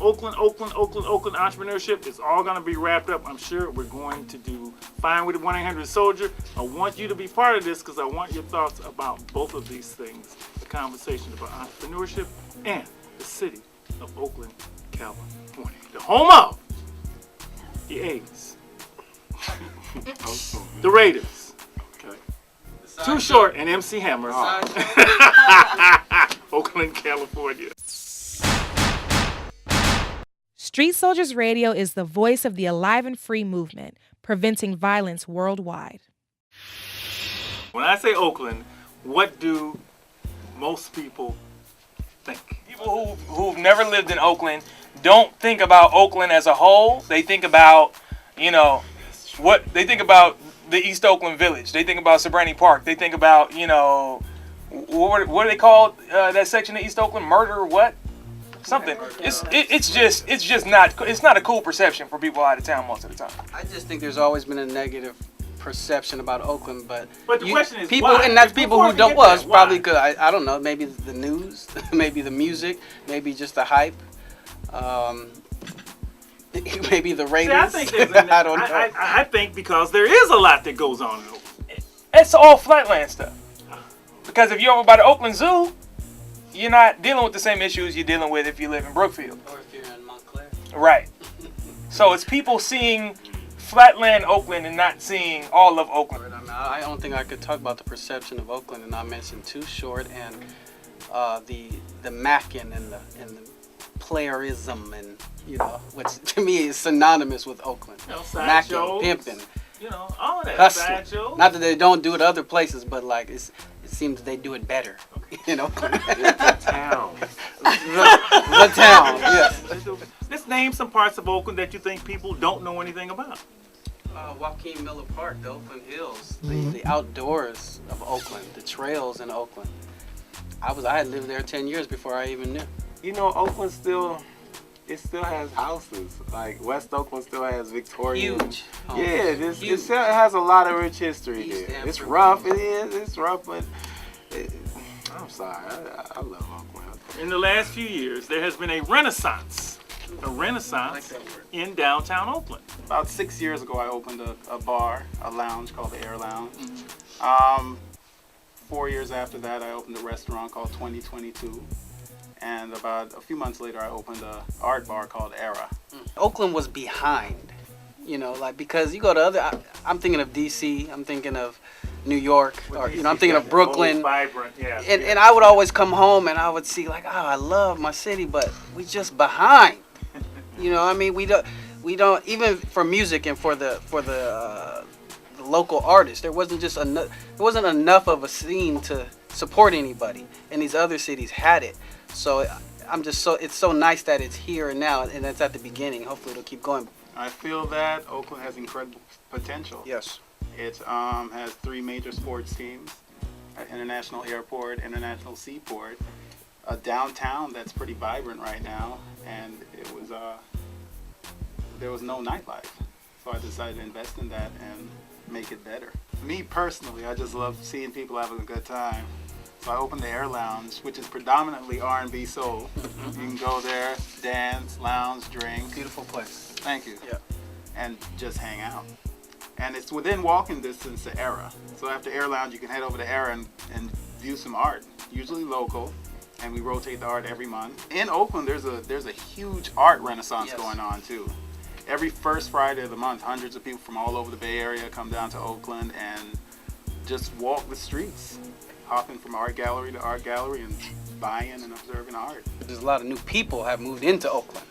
Oakland entrepreneurship. It's all going to be wrapped up. I'm sure we're going to do fine with the 1-800-SOLDIER. I want you to be part of this because I want your thoughts about both of these things. The conversation about entrepreneurship and the city of Oakland, California. The home of the A's. The Raiders. Okay. Too Short and MC Hammer. Oakland, California. Street Soldiers Radio is the voice of the Alive and Free movement, preventing violence worldwide. When I say Oakland, what do most people think? People who've never lived in Oakland don't think about Oakland as a whole. They think about, what they think about the East Oakland Village. They think about Sobrani Park. They think about, what do they call that section of East Oakland? Murder what? Something. It's just not a cool perception for people out of town most of the time. I just think there's always been a negative perception about Oakland, but the question is people, why? and that's people who don't. Well, it's why? probably good. I don't know. Maybe the news, maybe the music, maybe just the hype. Maybe the Raiders. See, I don't know. I think because there is a lot that goes on in Oakland. It's all flatland stuff. Because if you're over by the Oakland Zoo, you're not dealing with the same issues you're dealing with if you live in Brookfield. Or if you're in Montclair. Right. So it's people seeing flatland Oakland and not seeing all of Oakland. I don't think I could talk about the perception of Oakland and not mention Too Short and the macking and the playerism and which to me is synonymous with Oakland. Macking, pimping, all that hustling. side shows. Not that they don't do it other places, but like it seems they do it better. The town. the town. Yes. Let's name some parts of Oakland that you think people don't know anything about. Joaquin Miller Park, the Oakland Hills, the outdoors of Oakland, the trails in Oakland. I had lived there 10 years before I even knew. Oakland still has houses. Like West Oakland still has Victorian. Huge. Yeah, it has a lot of rich history East there. It's Amsterdam. rough. It is. It's rough, but I'm sorry. I love Oakland. In the last few years, there has been a renaissance in downtown Oakland. About 6 years ago, I opened a bar, a lounge called the Air Lounge. 4 years after that, I opened a restaurant called 2022. And about a few months later, I opened an art bar called Era. Oakland was behind, because you go to I'm thinking of DC, I'm thinking of New York, or I'm thinking of Brooklyn. Vibrant, yeah. And I would always come home and I would see I love my city, but we just behind. We don't even for music and for the local artists. There wasn't enough of a scene to support anybody, and these other cities had it. So it's so nice that it's here and now, and it's at the beginning. Hopefully it'll keep going. I feel that Oakland has incredible potential. Yes. It has 3 major sports teams, an international airport, international seaport, a downtown that's pretty vibrant right now, and there was no nightlife. So I decided to invest in that and make it better. Me personally, I just love seeing people having a good time. So I opened the Air Lounge, which is predominantly R&B soul. You can go there, dance, lounge, drink. Beautiful place. Thank you. Yeah. And just hang out. And it's within walking distance to Era. So after Air Lounge, you can head over to Era and view some art, usually local. And we rotate the art every month. In Oakland, there's a huge art renaissance going on too. Every first Friday of the month, hundreds of people from all over the Bay Area come down to Oakland and just walk the streets, hopping from art gallery to art gallery and buying and observing art. There's a lot of new people have moved into Oakland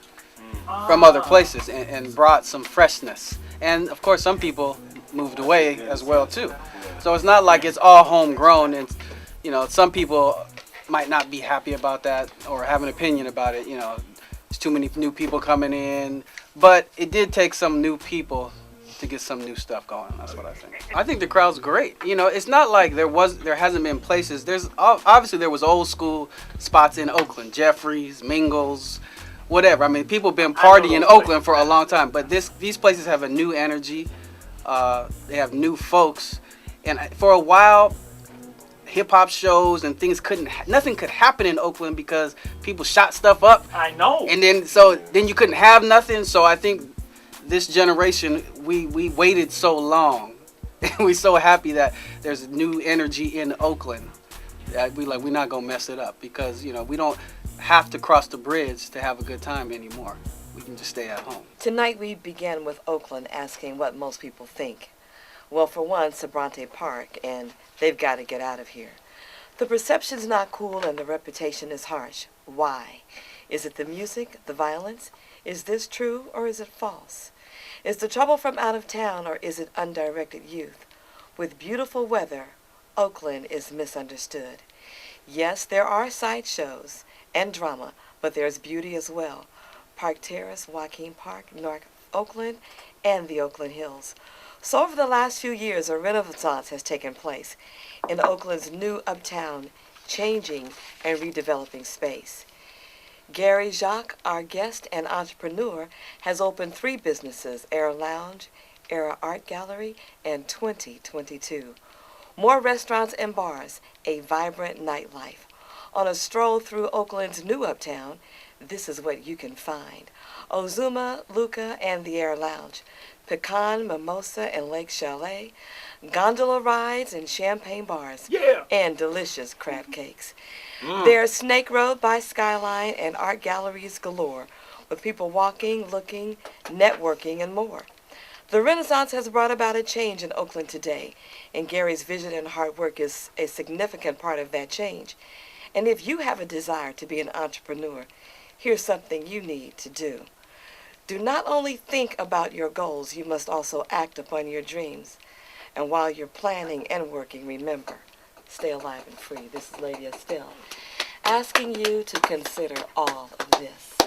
from other places and brought some freshness. And of course, some people moved away as well too. So it's not like it's all homegrown, and some people might not be happy about that or have an opinion about it. There's too many new people coming in, but it did take some new people to get some new stuff going. That's what I think. I think the crowd's great. It's not like there hasn't been places. Obviously there was old school spots in Oakland, Jeffries, Mingles, whatever. I mean, people have been partying in Oakland for a long time, but these places have a new energy. They have new folks, and for a while, hip hop shows and things nothing could happen in Oakland because people shot stuff up. I know. And then you couldn't have nothing. So I think this generation, we waited so long. And we're so happy that there's new energy in Oakland. That we're not gonna mess it up because we don't have to cross the bridge to have a good time anymore. We can just stay at home. Tonight we began with Oakland asking what most people think. Well, for one, Sabrante Park, and they've got to get out of here. The perception's not cool and the reputation is harsh. Why? Is it the music, the violence? Is this true or is it false? Is the trouble from out of town or is it undirected youth? With beautiful weather, Oakland is misunderstood. Yes, there are sideshows and drama, but there's beauty as well. Park Terrace, Joaquin Park, North Oakland, and the Oakland Hills. So over the last few years, a renaissance has taken place in Oakland's new uptown, changing and redeveloping space. Gary Jacques, our guest and entrepreneur, has opened 3 businesses, Era Lounge, Era Art Gallery, and 2022. More restaurants and bars, a vibrant nightlife. On a stroll through Oakland's new uptown, this is what you can find. Ozuma, Luca, and the Air Lounge. Pecan, mimosa, and lake chalet. Gondola rides and champagne bars. Yeah. And delicious crab cakes. There's Snake Road by Skyline and art galleries galore, with people walking, looking, networking, and more. The Renaissance has brought about a change in Oakland today, and Gary's vision and hard work is a significant part of that change. And if you have a desire to be an entrepreneur, here's something you need to do. Do not only think about your goals, you must also act upon your dreams. And while you're planning and working, remember, stay alive and free. This is Lady Estelle asking you to consider all of this.